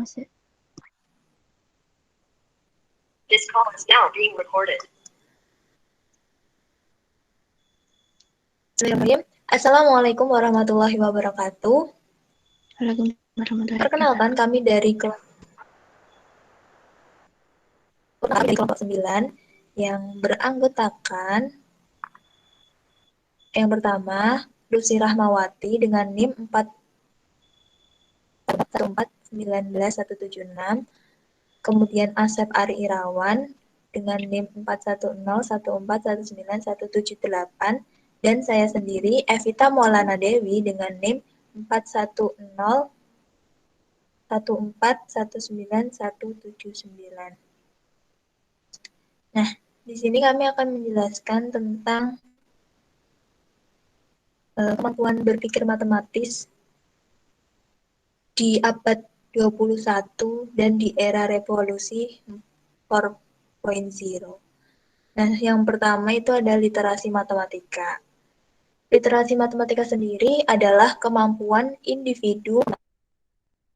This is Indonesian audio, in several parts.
masih. This call is now being recorded. Assalamualaikum warahmatullahi wabarakatuh. Waalaikumsalam warahmatullahi Perkenalkan, wabarakatuh. kami dari kelompok 9 yang beranggotakan yang pertama, Lucy Rahmawati dengan NIM 4141976, kemudian Asep Ari Irawan dengan NIM 4101419178, dan saya sendiri Evita Maulana Dewi dengan NIM 41014197179. Nah, di sini kami akan menjelaskan tentang kemampuan berpikir matematis di abad 21 dan di era revolusi 4.0. Nah, yang pertama itu ada literasi matematika. Literasi matematika sendiri adalah kemampuan individu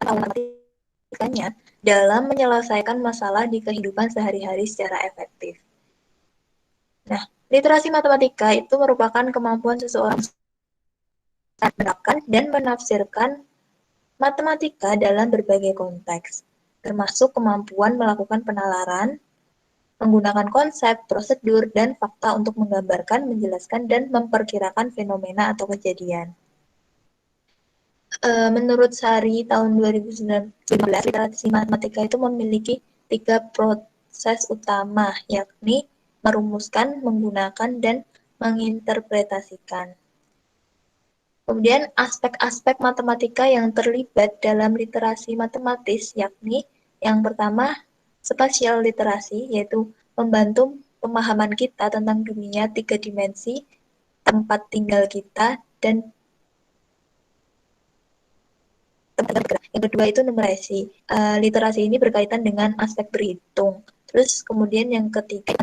matematikanya dalam menyelesaikan masalah di kehidupan sehari-hari secara efektif. Nah, literasi matematika itu merupakan kemampuan seseorang menerapkan dan menafsirkan matematika dalam berbagai konteks, termasuk kemampuan melakukan penalaran, menggunakan konsep, prosedur, dan fakta untuk menggambarkan, menjelaskan, dan memperkirakan fenomena atau kejadian. Menurut Sari tahun 2019, literasi matematika itu memiliki 3 proses utama, yakni merumuskan, menggunakan, dan menginterpretasikan. Kemudian aspek-aspek matematika yang terlibat dalam literasi matematis, yakni yang pertama, spatial literasi, yaitu membantu pemahaman kita tentang dunia 3 dimensi, tempat tinggal kita, dan tempat bergerak. Yang kedua itu numerasi. Literasi ini berkaitan dengan aspek berhitung. Terus kemudian yang ketiga,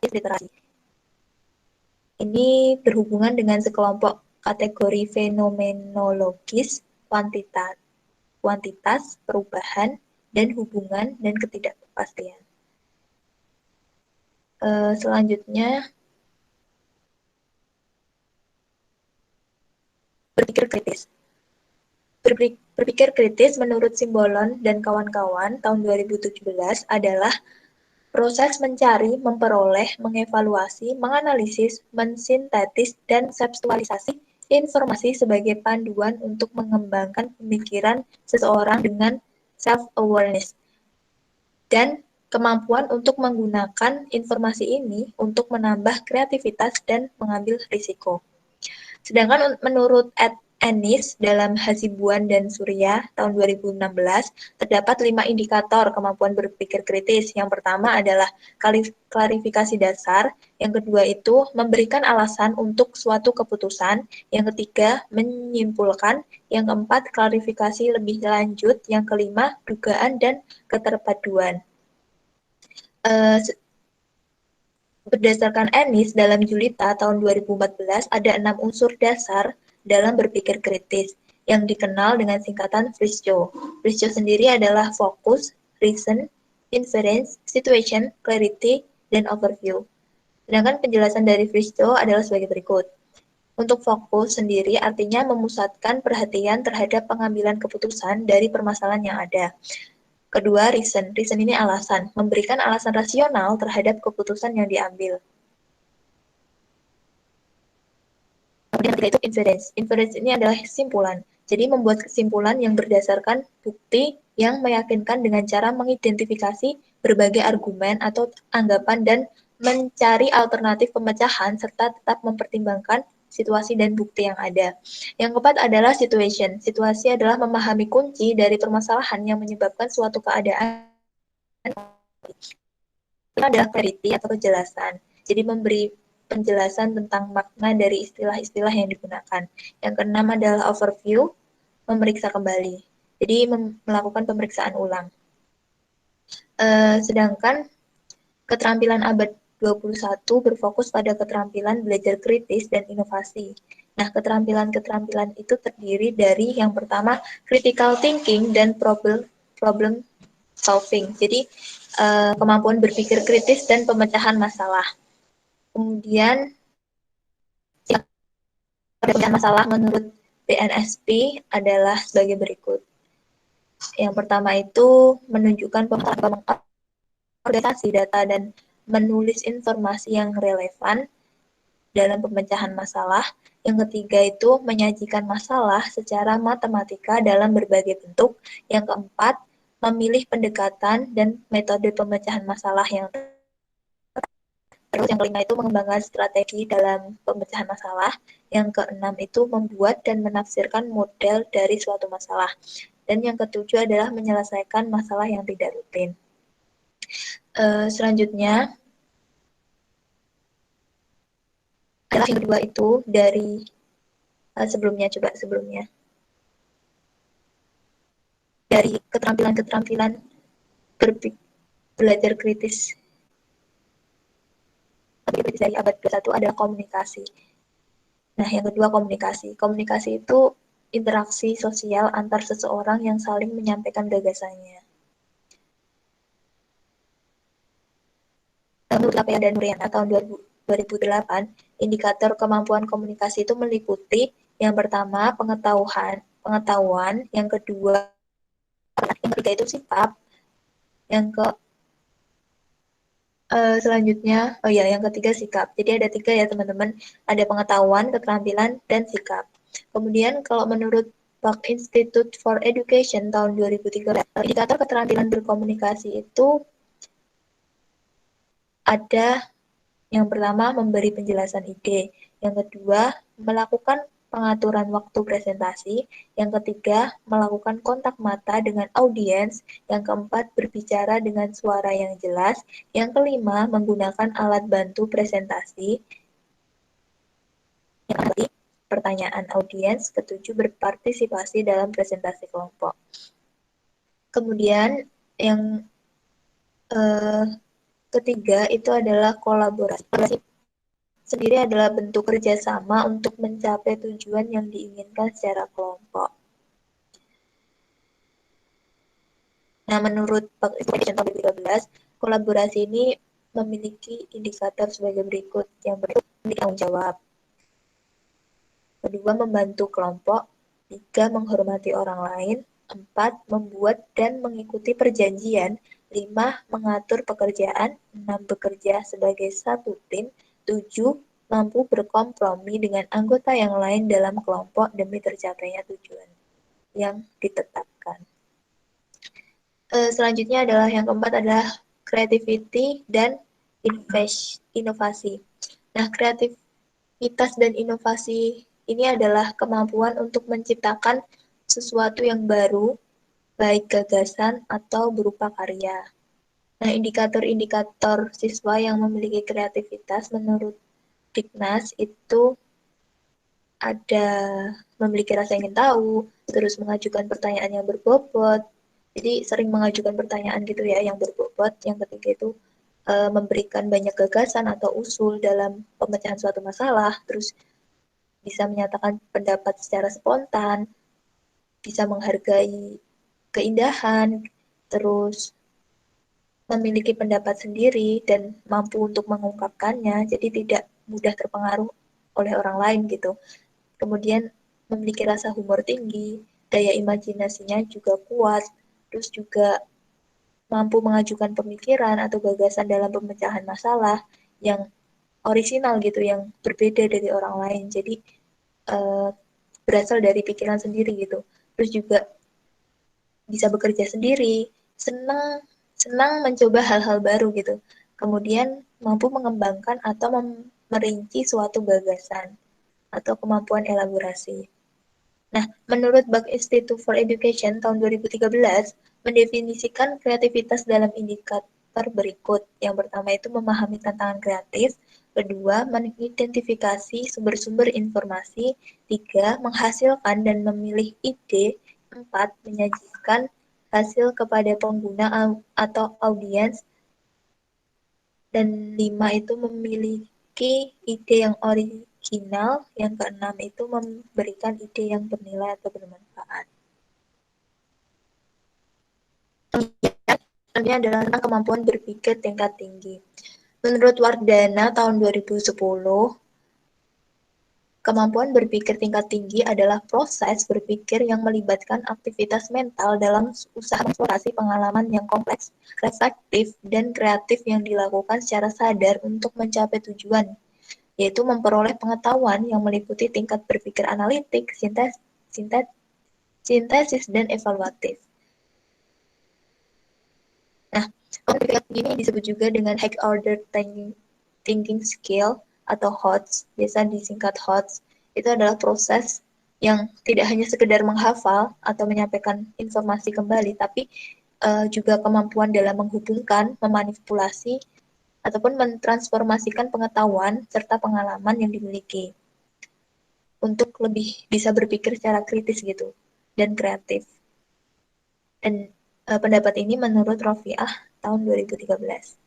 literasi. Ini berhubungan dengan sekelompok kategori fenomenologis, kuantitas, perubahan, dan hubungan dan ketidakpastian. Selanjutnya, berpikir kritis. Berpikir kritis menurut Simbolon dan kawan-kawan tahun 2017 adalah proses mencari, memperoleh, mengevaluasi, menganalisis, mensintetis, dan kontekstualisasi informasi sebagai panduan untuk mengembangkan pemikiran seseorang dengan self-awareness dan kemampuan untuk menggunakan informasi ini untuk menambah kreativitas dan mengambil risiko. Sedangkan menurut Ennis dalam Hasibuan dan Surya tahun 2016, terdapat 5 indikator kemampuan berpikir kritis. Yang pertama adalah klarifikasi dasar, yang kedua itu memberikan alasan untuk suatu keputusan, yang ketiga menyimpulkan, yang keempat klarifikasi lebih lanjut, yang kelima dugaan dan keterpaduan. Berdasarkan Ennis dalam Julita tahun 2014, ada 6 unsur dasar dalam berpikir kritis yang dikenal dengan singkatan FRISCO. FRISCO sendiri adalah fokus, reason, inference, situation, clarity, dan overview. Sedangkan penjelasan dari FRISCO adalah sebagai berikut. Untuk fokus sendiri artinya memusatkan perhatian terhadap pengambilan keputusan dari permasalahan yang ada. Kedua, reason. Reason ini alasan, memberikan alasan rasional terhadap keputusan yang diambil. Kemudian ketiga itu inference. Inference ini adalah kesimpulan. Jadi membuat kesimpulan yang berdasarkan bukti yang meyakinkan dengan cara mengidentifikasi berbagai argumen atau anggapan dan mencari alternatif pemecahan serta tetap mempertimbangkan situasi dan bukti yang ada. Yang keempat adalah situation. Situasi adalah memahami kunci dari permasalahan yang menyebabkan suatu keadaan. Ini adalah clarity atau kejelasan. Jadi memberi penjelasan tentang makna dari istilah-istilah yang digunakan. Yang keenam adalah overview, memeriksa kembali. Jadi melakukan pemeriksaan ulang. Sedangkan keterampilan abad 21 berfokus pada keterampilan belajar kritis dan inovasi. Nah, keterampilan-keterampilan itu terdiri dari yang pertama critical thinking dan problem solving. Jadi kemampuan berpikir kritis dan pemecahan masalah. Kemudian pemecahan masalah menurut BNSP adalah sebagai berikut. Yang pertama itu menunjukkan organisasi data dan menulis informasi yang relevan dalam pemecahan masalah. Yang ketiga itu menyajikan masalah secara matematika dalam berbagai bentuk. Yang keempat, memilih pendekatan dan metode pemecahan masalah yang terus. Yang kelima itu mengembangkan strategi dalam pemecahan masalah. Yang keenam itu membuat dan menafsirkan model dari suatu masalah. Dan yang ketujuh adalah menyelesaikan masalah yang tidak rutin. Selanjutnya adalah yang kedua itu dari sebelumnya dari keterampilan-keterampilan belajar kritis dari abad ke-21 adalah komunikasi. Nah, yang kedua komunikasi. Komunikasi itu interaksi sosial antar seseorang yang saling menyampaikan gagasannya. Menurut Lapea dan Nuriana tahun 2008, indikator kemampuan komunikasi itu meliputi yang pertama pengetahuan, yang kedua yang ketiga itu sikap, yang ke selanjutnya, oh ya, yang ketiga sikap. Jadi ada tiga ya teman-teman, ada pengetahuan, keterampilan, dan sikap. Kemudian kalau menurut Pak Institute for Education tahun 2013, indikator keterampilan berkomunikasi itu ada yang pertama memberi penjelasan ide, yang kedua melakukan pengaturan waktu presentasi, yang ketiga melakukan kontak mata dengan audiens, yang keempat berbicara dengan suara yang jelas, yang kelima menggunakan alat bantu presentasi, yang keenam pertanyaan audiens, ketujuh berpartisipasi dalam presentasi kelompok. Kemudian yang eh, ketiga itu adalah kolaborasi. Sendiri adalah bentuk kerjasama untuk mencapai tujuan yang diinginkan secara kelompok. Nah, menurut Education tahun 2013, kolaborasi ini memiliki indikator sebagai berikut. Yang berikut tanggung jawab. Kedua, membantu kelompok. Tiga, menghormati orang lain. Empat, membuat dan mengikuti perjanjian. Lima, mengatur pekerjaan. Enam, bekerja sebagai satu tim. Tujuh, mampu berkompromi dengan anggota yang lain dalam kelompok demi tercapainya tujuan yang ditetapkan. Selanjutnya adalah yang keempat adalah creativity dan inovasi. Nah, kreativitas dan inovasi ini adalah kemampuan untuk menciptakan sesuatu yang baru, baik gagasan atau berupa karya. Nah, indikator-indikator siswa yang memiliki kreativitas menurut Dignas itu ada memiliki rasa ingin tahu, terus mengajukan pertanyaan yang berbobot. Jadi sering mengajukan pertanyaan gitu ya yang berbobot. Yang ketiga itu memberikan banyak gagasan atau usul dalam pemecahan suatu masalah, terus bisa menyatakan pendapat secara spontan, bisa menghargai keindahan, terus memiliki pendapat sendiri dan mampu untuk mengungkapkannya, jadi tidak mudah terpengaruh oleh orang lain gitu. Kemudian memiliki rasa humor tinggi, daya imajinasinya juga kuat, terus juga mampu mengajukan pemikiran atau gagasan dalam pemecahan masalah yang orisinal gitu, yang berbeda dari orang lain. Jadi eh, berasal dari pikiran sendiri gitu. Terus juga bisa bekerja sendiri, senang senang mencoba hal-hal baru gitu. Kemudian mampu mengembangkan atau merinci suatu gagasan atau kemampuan elaborasi. Nah, menurut Bak Institute for Education tahun 2013 mendefinisikan kreativitas dalam indikator berikut. Yang pertama itu memahami tantangan kreatif, kedua mengidentifikasi sumber-sumber informasi, tiga menghasilkan dan memilih ide, empat menyajikan hasil kepada pengguna atau audiens, dan lima itu memiliki ide yang original, yang keenam itu memberikan ide yang bernilai atau bermanfaat. Selanjutnya adalah tentang kemampuan berpikir tingkat tinggi. Menurut Wardana tahun 2010, kemampuan berpikir tingkat tinggi adalah proses berpikir yang melibatkan aktivitas mental dalam usaha mengeksplorasi pengalaman yang kompleks, reflektif, dan kreatif yang dilakukan secara sadar untuk mencapai tujuan, yaitu memperoleh pengetahuan yang meliputi tingkat berpikir analitik, sintesis, dan evaluatif. Nah, berpikir ini disebut juga dengan high order thinking skill atau HOTS, biasa disingkat HOTS. Itu adalah proses yang tidak hanya sekedar menghafal atau menyampaikan informasi kembali, tapi juga kemampuan dalam menghubungkan, memanipulasi, ataupun mentransformasikan pengetahuan serta pengalaman yang dimiliki untuk lebih bisa berpikir secara kritis gitu dan kreatif. Dan pendapat ini menurut Rofiah tahun 2013.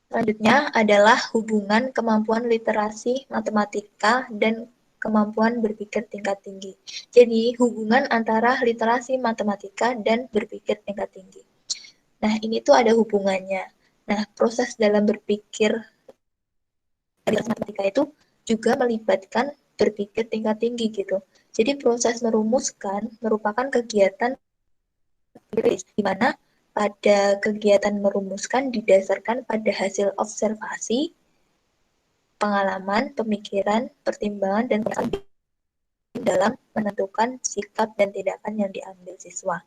Selanjutnya adalah hubungan kemampuan literasi matematika dan kemampuan berpikir tingkat tinggi. Jadi, hubungan antara literasi matematika dan berpikir tingkat tinggi. Nah, ini tuh ada hubungannya. Nah, proses dalam berpikir literasi matematika itu juga melibatkan berpikir tingkat tinggi gitu. Jadi, proses merumuskan merupakan kegiatan di mana pada kegiatan merumuskan didasarkan pada hasil observasi, pengalaman, pemikiran, pertimbangan, dan perasaan dalam menentukan sikap dan tindakan yang diambil siswa.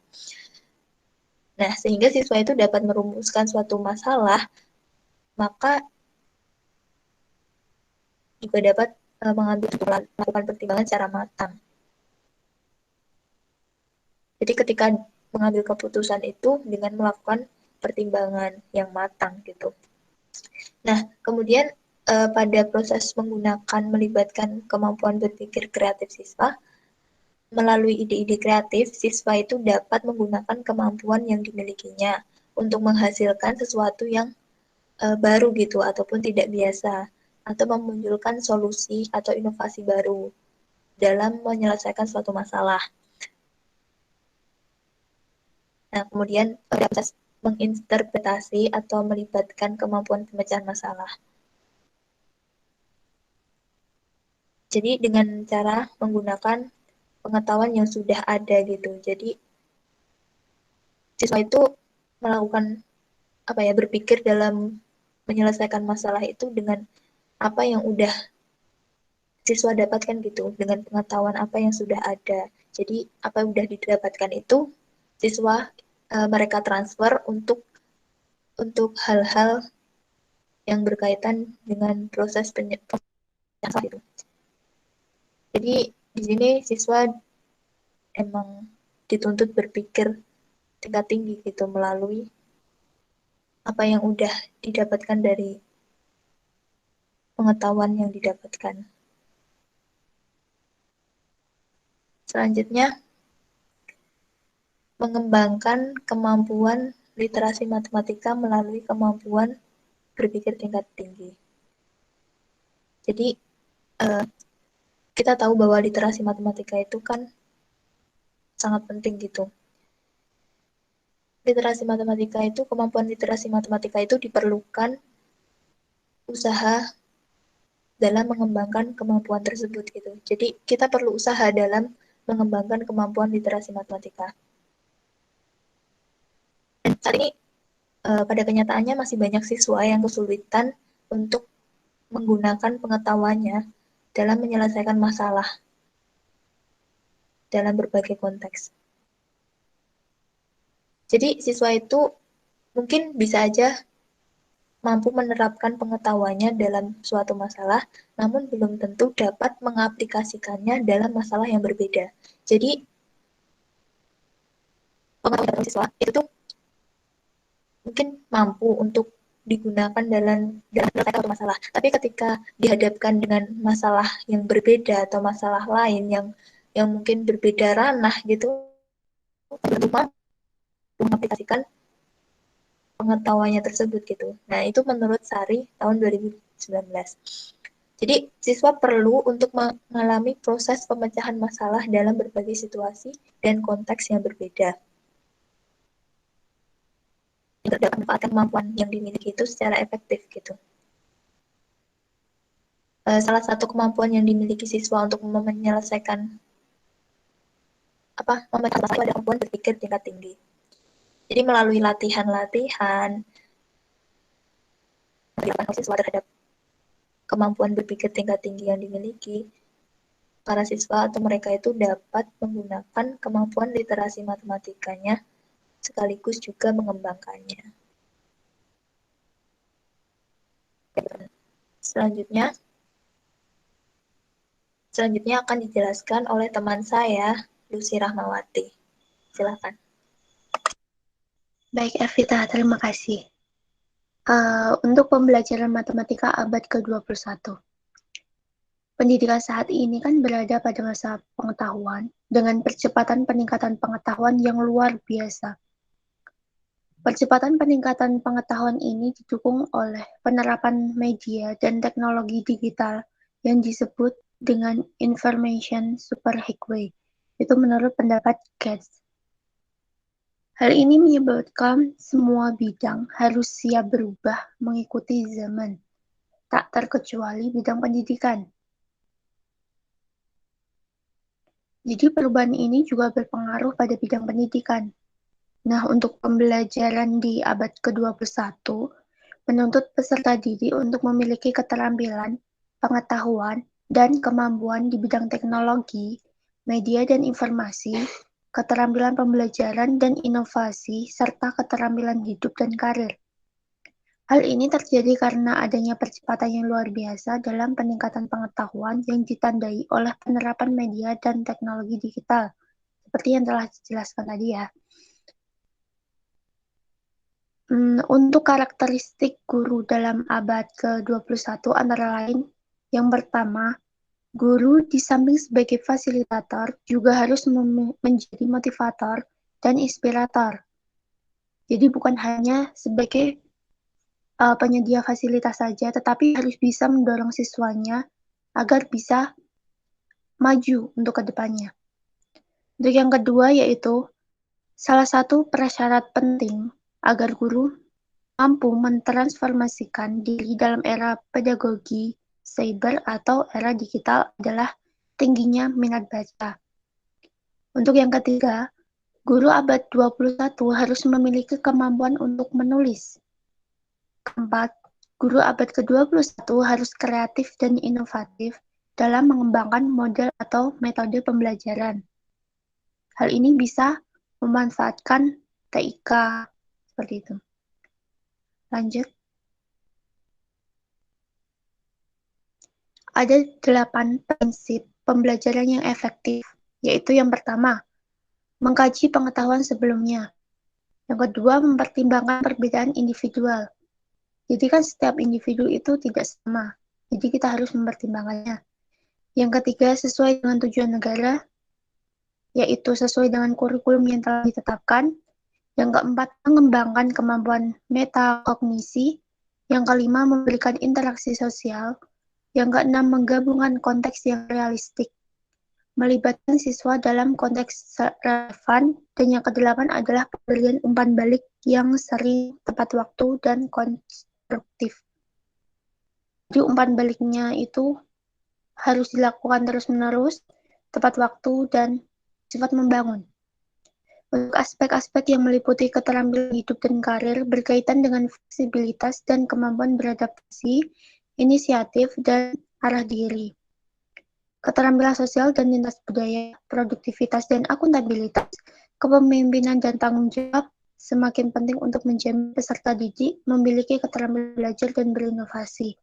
Nah, sehingga siswa itu dapat merumuskan suatu masalah, maka juga dapat melakukan pertimbangan secara matang. Jadi ketika mengambil keputusan itu dengan melakukan pertimbangan yang matang gitu. Nah, kemudian pada proses menggunakan melibatkan kemampuan berpikir kreatif siswa, melalui ide-ide kreatif, siswa itu dapat menggunakan kemampuan yang dimilikinya untuk menghasilkan sesuatu yang baru gitu ataupun tidak biasa atau memunculkan solusi atau inovasi baru dalam menyelesaikan suatu masalah. Nah, kemudian proses menginterpretasi atau melibatkan kemampuan pemecahan masalah. Jadi dengan cara menggunakan pengetahuan yang sudah ada gitu. Jadi siswa itu melakukan berpikir dalam menyelesaikan masalah itu dengan apa yang udah siswa dapatkan gitu, dengan pengetahuan apa yang sudah ada. Jadi apa yang sudah didapatkan itu siswa mereka transfer untuk hal-hal yang berkaitan dengan proses penyelesaian itu. Jadi di sini siswa emang dituntut berpikir tingkat tinggi gitu melalui apa yang udah didapatkan dari pengetahuan yang didapatkan. Selanjutnya, mengembangkan kemampuan literasi matematika melalui kemampuan berpikir tingkat tinggi. Jadi, kita tahu bahwa literasi matematika itu kan sangat penting gitu. Kemampuan literasi matematika itu diperlukan usaha dalam mengembangkan kemampuan tersebut gitu. Jadi, kita perlu usaha dalam mengembangkan kemampuan literasi matematika. Dan saat ini pada kenyataannya masih banyak siswa yang kesulitan untuk menggunakan pengetahuannya dalam menyelesaikan masalah dalam berbagai konteks. Jadi siswa itu mungkin bisa aja mampu menerapkan pengetahuannya dalam suatu masalah, namun belum tentu dapat mengaplikasikannya dalam masalah yang berbeda. Jadi pengetahuan siswa itu tuh mungkin mampu untuk digunakan dalam menyelesaikan suatu masalah. Tapi ketika dihadapkan dengan masalah yang berbeda atau masalah lain yang mungkin berbeda ranah gitu, belum mampu mengaplikasikan pengetahuannya tersebut gitu. Nah, itu menurut Sari tahun Jadi, siswa perlu untuk mengalami proses pemecahan masalah dalam berbagai situasi dan konteks yang berbeda. Dapat memanfaatkan kemampuan yang dimiliki itu secara efektif gitu. Salah satu kemampuan yang dimiliki siswa untuk menyelesaikan memecahkan masalah adalah kemampuan berpikir tingkat tinggi. Jadi melalui latihan-latihan, siswa terhadap kemampuan berpikir tingkat tinggi yang dimiliki, para siswa atau mereka itu dapat menggunakan kemampuan literasi matematikanya sekaligus juga mengembangkannya. Selanjutnya akan dijelaskan oleh teman saya, Lucy Rahmawati. Silakan. Baik, Evita, terima kasih. Untuk pembelajaran matematika abad ke-21. Pendidikan saat ini kan berada pada masa pengetahuan dengan percepatan peningkatan pengetahuan yang luar biasa. Percepatan peningkatan pengetahuan ini didukung oleh penerapan media dan teknologi digital yang disebut dengan information superhighway. Itu menurut pendapat Gates. Hal ini menyebabkan semua bidang harus siap berubah mengikuti zaman, tak terkecuali bidang pendidikan. Jadi perubahan ini juga berpengaruh pada bidang pendidikan. Nah, untuk pembelajaran di abad ke-21, menuntut peserta didik untuk memiliki keterampilan, pengetahuan, dan kemampuan di bidang teknologi, media dan informasi, keterampilan pembelajaran dan inovasi, serta keterampilan hidup dan karir. Hal ini terjadi karena adanya percepatan yang luar biasa dalam peningkatan pengetahuan yang ditandai oleh penerapan media dan teknologi digital, seperti yang telah dijelaskan tadi ya. Untuk karakteristik guru dalam abad ke-21 antara lain, yang pertama, guru di samping sebagai fasilitator juga harus menjadi motivator dan inspirator. Jadi bukan hanya sebagai penyedia fasilitas saja, tetapi harus bisa mendorong siswanya agar bisa maju untuk ke depannya. Untuk yang kedua yaitu salah satu prasyarat penting agar guru mampu mentransformasikan diri dalam era pedagogi cyber atau era digital adalah tingginya minat baca. Untuk yang ketiga, guru abad 21 harus memiliki kemampuan untuk menulis. Keempat, guru abad ke-21 harus kreatif dan inovatif dalam mengembangkan model atau metode pembelajaran. Hal ini bisa memanfaatkan TIK, seperti itu. Lanjut. Ada 8 prinsip pembelajaran yang efektif, yaitu yang pertama, mengkaji pengetahuan sebelumnya. Yang kedua, mempertimbangkan perbedaan individual. Jadi kan setiap individu itu tidak sama, jadi kita harus mempertimbangkannya. Yang ketiga, sesuai dengan tujuan negara, yaitu sesuai dengan kurikulum yang telah ditetapkan. Yang keempat, mengembangkan kemampuan metakognisi. Yang kelima, memberikan interaksi sosial. Yang keenam, menggabungkan konteks yang realistik, melibatkan siswa dalam konteks relevan. Dan yang kedelapan adalah pemberian umpan balik yang sering, tepat waktu, dan konstruktif. Jadi umpan baliknya itu harus dilakukan terus-menerus, tepat waktu, dan sifat membangun. Untuk aspek-aspek yang meliputi keterampilan hidup dan karir berkaitan dengan fleksibilitas dan kemampuan beradaptasi, inisiatif, dan arah diri. Keterampilan sosial dan lintas budaya, produktivitas dan akuntabilitas, kepemimpinan dan tanggung jawab semakin penting untuk menjamin peserta didik memiliki keterampilan belajar dan berinovasi.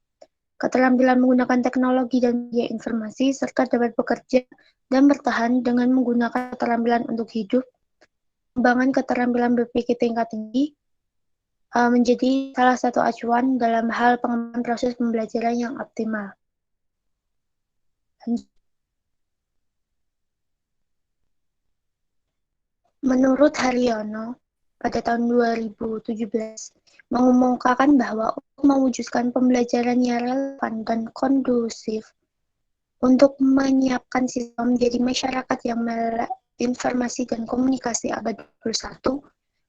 Keterampilan menggunakan teknologi dan media informasi, serta dapat bekerja dan bertahan dengan menggunakan keterampilan untuk hidup. Pengembangan keterampilan berpikir tingkat tinggi menjadi salah satu acuan dalam hal pengembangan proses pembelajaran yang optimal. Menurut Haryono, pada tahun 2017 mengumumkan bahwa untuk mewujudkan pembelajaran yang relevan dan kondusif untuk menyiapkan sistem menjadi masyarakat yang melek informasi dan komunikasi abad 21,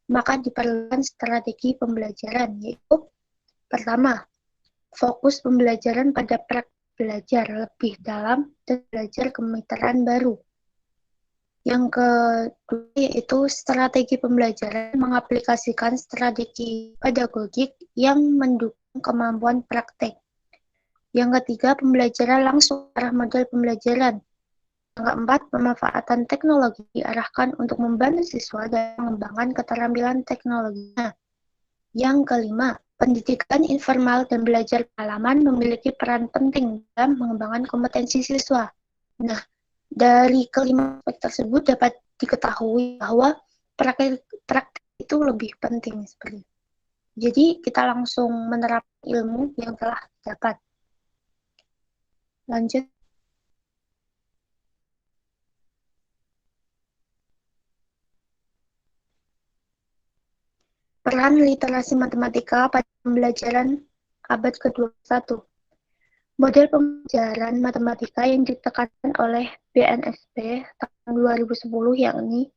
maka diperlukan strategi pembelajaran, yaitu pertama, fokus pembelajaran pada praktik belajar lebih dalam dan belajar kemitraan baru. Yang kedua yaitu strategi pembelajaran mengaplikasikan strategi pedagogik yang mendukung kemampuan praktek. Yang ketiga, pembelajaran langsung arah model pembelajaran. Yang keempat, pemanfaatan teknologi diarahkan untuk membantu siswa dalam mengembangkan keterampilan teknologinya. Yang kelima, pendidikan informal dan belajar pengalaman memiliki peran penting dalam mengembangkan kompetensi siswa. Nah, dari kelima aspek tersebut dapat diketahui bahwa praktik itu lebih penting seperti itu. Jadi kita langsung menerapkan ilmu yang telah dapat. Lanjut. Peran literasi matematika pada pembelajaran abad ke-21. Model pembelajaran matematika yang ditekankan oleh BNSP tahun 2010 yakni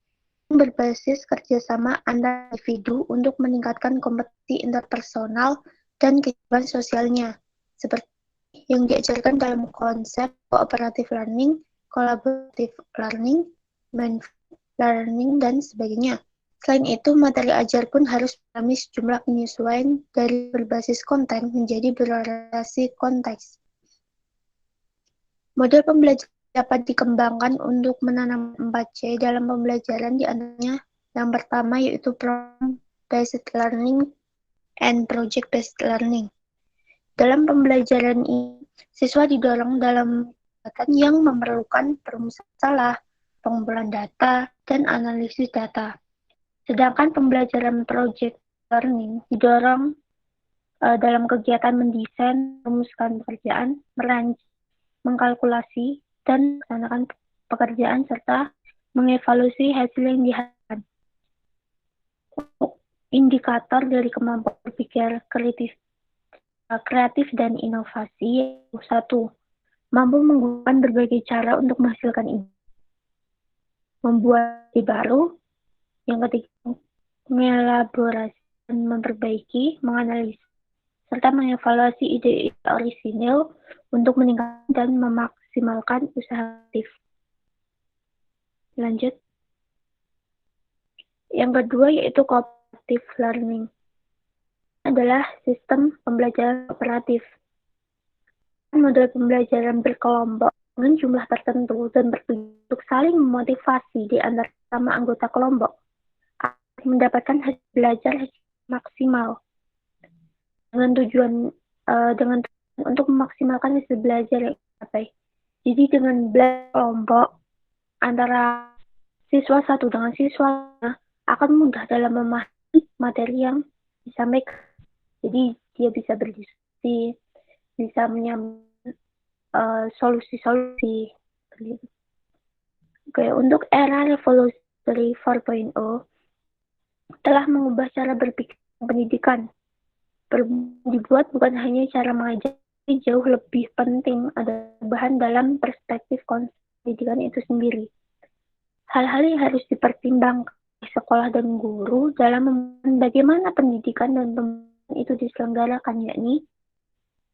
berbasis kerjasama antar individu untuk meningkatkan kompetensi interpersonal dan kehidupan sosialnya, seperti yang diajarkan dalam konsep cooperative learning, collaborative learning, mindful learning, dan sebagainya. Selain itu, materi ajar pun harus mengalami sejumlah penyesuaian dari berbasis konten menjadi berorientasi konteks. Model pembelajaran dapat dikembangkan untuk menanam 4C dalam pembelajaran, di antaranya yang pertama yaitu problem-based learning and project-based learning. Dalam pembelajaran ini, siswa didorong dalam kegiatan yang memerlukan perumusan masalah, pengumpulan data, dan analisis data. Sedangkan pembelajaran project learning didorong dalam kegiatan mendesain, merumuskan pekerjaan, merancang, mengkalkulasi, dan melaksanakan pekerjaan serta mengevaluasi hasil yang dihasilkan. Indikator dari kemampuan berpikir kreatif dan inovasi. 1. Mampu menggunakan berbagai cara untuk menghasilkan ide. Membuat ide baru. Yang ketiga, mengelaborasi dan memperbaiki, menganalisis, serta mengevaluasi ide-ide orisinil untuk meningkatkan dan memaksimalkan usaha aktif. Lanjut. Yang kedua yaitu cooperative learning. Adalah sistem pembelajaran kooperatif. Model pembelajaran berkelompok dengan jumlah tertentu dan bertujuan untuk saling memotivasi di antara sama anggota kelompok mendapatkan hasil belajar maksimal dengan tujuan untuk memaksimalkan hasil belajar yang dicapai. Jadi dengan belajar kelompok antara siswa satu dengan siswa akan mudah dalam memahami materi yang disampaikan. Jadi dia bisa berdiskusi, bisa menyampaikan solusi-solusi. Oke, untuk era revolusi 4.0 telah mengubah cara berpikir pendidikan. Dibuat bukan hanya cara mengajar, tapi jauh lebih penting ada perubahan dalam perspektif konsep pendidikan itu sendiri. Hal-hal yang harus dipertimbangkan sekolah dan guru dalam bagaimana pendidikan dan pembelajaran itu diselenggarakan, yakni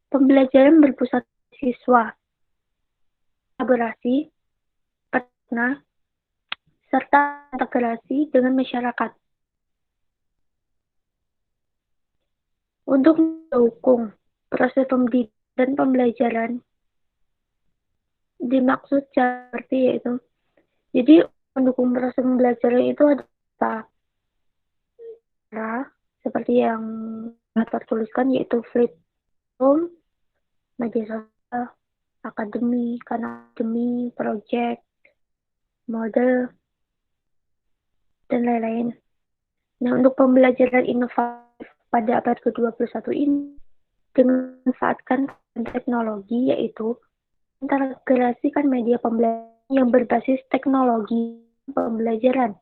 pembelajaran berpusat siswa, kolaborasi, partner, serta integrasi dengan masyarakat. Untuk mendukung proses pendidikan dan pembelajaran dimaksud seperti yaitu. Jadi mendukung proses pembelajaran itu ada cara seperti yang tertuliskan yaitu Flipboard, media sosial, akademi, project, model, dan lain-lain. Nah, untuk pembelajaran inovatif pada abad ke-21 ini dengan memanfaatkan teknologi yaitu integrasikan media pembelajaran yang berbasis teknologi pembelajaran.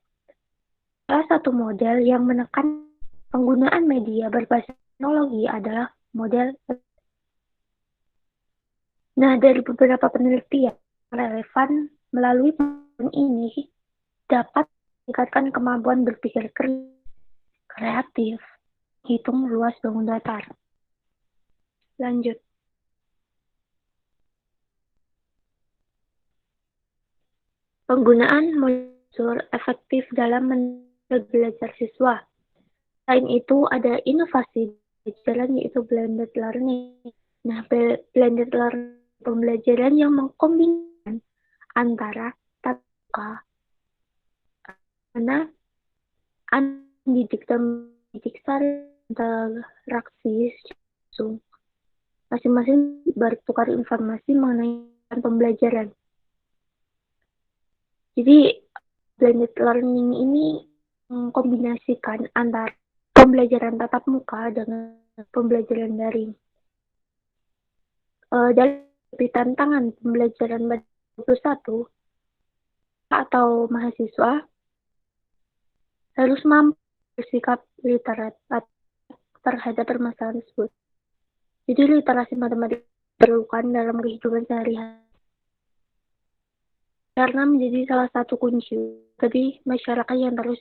Salah satu model yang menekan penggunaan media berbasis teknologi adalah model. Nah, dari beberapa penelitian relevan melalui penelitian ini dapat meningkatkan kemampuan berpikir kreatif, hitung luas bangun datar. Lanjut. Penggunaan modul efektif dalam belajar siswa. Selain itu, ada inovasi pembelajaran yaitu blended learning. Nah, blended learning pembelajaran yang mengkombinasikan antara tatap muka, mana didik dan didik secara interaksi langsung. Masing-masing bertukar informasi mengenai pembelajaran. Jadi, blended learning ini mengkombinasikan antara pembelajaran tatap muka dengan pembelajaran daring. Dari tantangan pembelajaran 21 atau mahasiswa harus mampu bersikap literat terhadap permasalahan tersebut. Jadi literasi matematika diperlukan dalam kehidupan sehari-hari karena menjadi salah satu kunci bagi masyarakat yang terus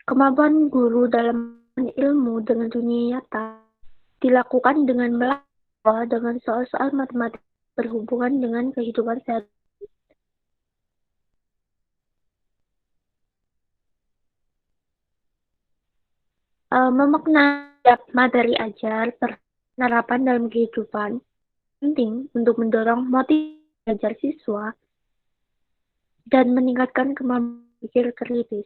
kemampuan guru dalam ilmu dengan dunia nyata dilakukan dengan melakukan dengan soal-soal matematika berhubungan dengan kehidupan sehari-hari. Memaknai materi ajar penerapan dalam kehidupan penting untuk mendorong motivasi belajar siswa dan meningkatkan kemampuan pikir kritis.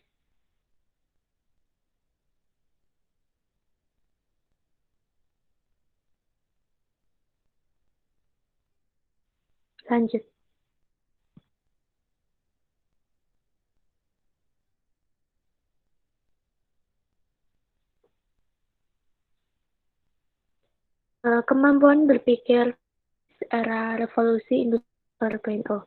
Lanjut. Kemampuan berpikir era revolusi industri 4.0.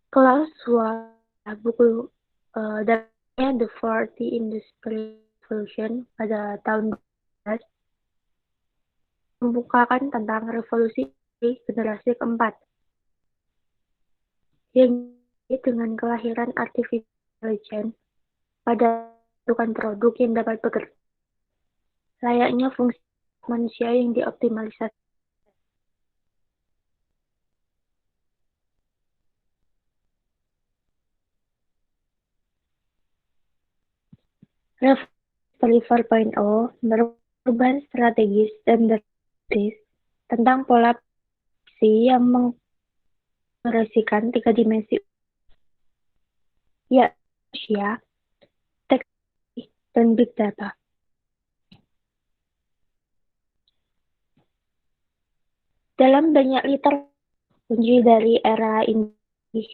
Klaus Schwab buku dalamnya The 40 Industry Revolution pada tahun 2012 membukakan tentang revolusi generasi keempat yang dengan kelahiran artificial intelligence pada produk yang dapat bekerja layaknya fungsi manusia yang dioptimalisasi. Revolusi 4.0 perubahan strategis dan drastis tentang pola produksi yang mengekspresikan 3 dimensi, ya manusia, teknologi, dan big data. Dalam banyak literasi, kunci dari era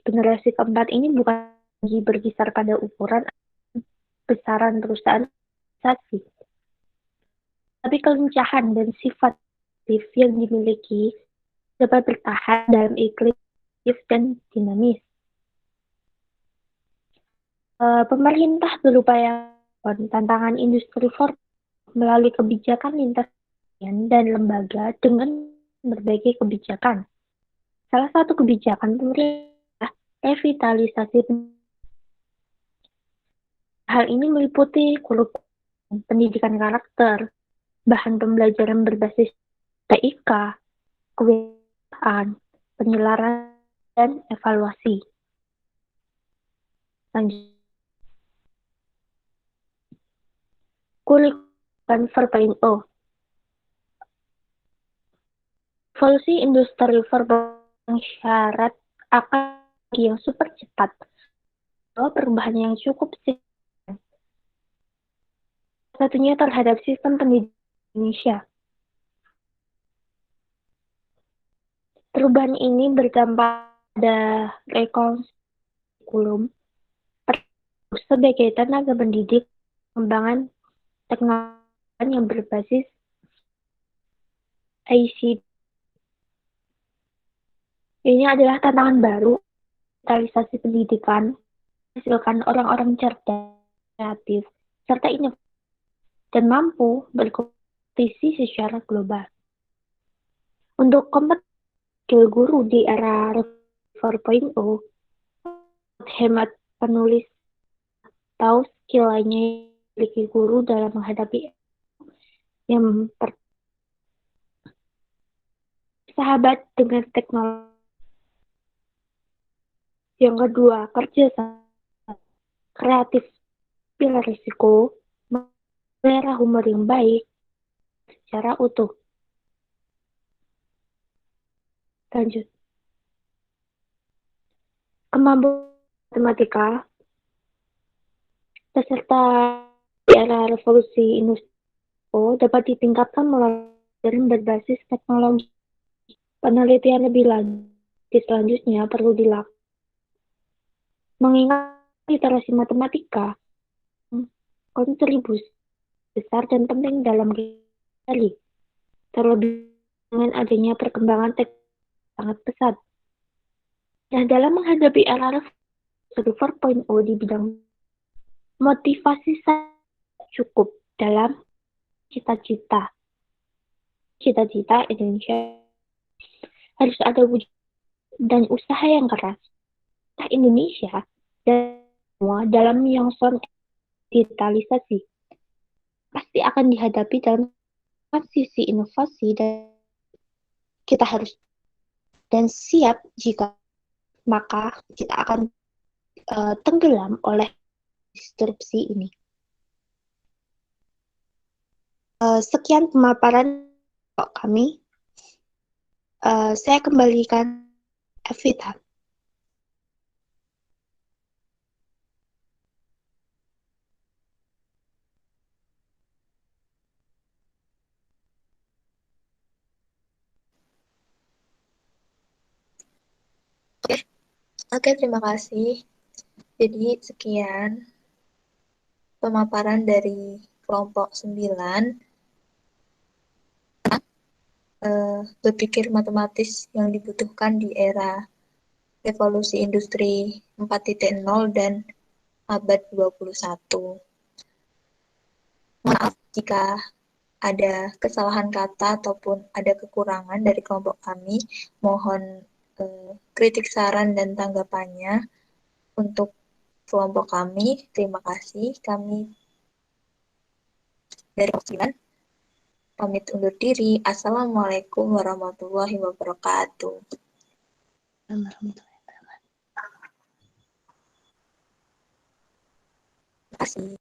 generasi keempat ini bukan lagi berkisar pada ukuran besaran perusahaan organisasi, tapi kelincahan dan sifat aktif yang dimiliki dapat bertahan dalam iklim aktif dan dinamis. Pemerintah berupaya tantangan industri 4 melalui kebijakan lintas dan lembaga dengan berbagai kebijakan. Salah satu kebijakan pemerintah revitalisasi. Hal ini meliputi kurikulum pendidikan karakter, bahan pembelajaran berbasis TIK, kebiasaan, penyelarasan, dan evaluasi. Lanjut. Kurikulum 4.0. Revolusi industri 4.0 syarat akan yang super cepat, perubahan yang cukup signifikan. Satunya terhadap sistem pendidikan Indonesia. Perubahan ini berdampak pada kurikulum sebagai tenaga pendidik, pengembangan teknologi yang berbasis ICT. Ini adalah tantangan baru digitalisasi pendidikan menghasilkan orang-orang cerdas, kreatif, serta inovatif dan mampu berkompetisi secara global. Untuk kompetisi guru di era 4.0, hemat penulis atau skill lainnya yang dimiliki guru dalam menghadapi yang sahabat dengan teknologi. Yang kedua, kerja sama kreatif, pilih risiko, melera humor yang baik secara utuh. Lanjut. Kemampuan matematika peserta di era revolusi industri dapat ditingkatkan melalui pelajaran berbasis teknologi. Penelitian lebih lanjut selanjutnya perlu dilakukan. Mengingat literasi matematika kontribusi besar dan penting dalam kehidupan, terlebih dengan adanya perkembangan teknologi sangat pesat. Nah, dalam menghadapi era 4.0 di bidang motivasi saya cukup dalam cita-cita Indonesia harus ada wujud dan usaha yang keras. Indonesia dan semua dalam menyongsong digitalisasi pasti akan dihadapi dalam sisi inovasi dan kita harus dan siap jika maka kita akan tenggelam oleh disrupsi ini. Sekian pemaparan kami. Saya kembalikan Evita. Oke, terima kasih. Jadi sekian pemaparan dari kelompok 9 berpikir matematis yang dibutuhkan di era revolusi industri 4.0 dan abad 21. Maaf jika ada kesalahan kata ataupun ada kekurangan dari kelompok kami. Mohon kritik, saran, dan tanggapannya untuk kelompok kami. Terima kasih. Kami dari kelompok 9 pamit undur diri. Assalamualaikum warahmatullahi wabarakatuh. Terima kasih.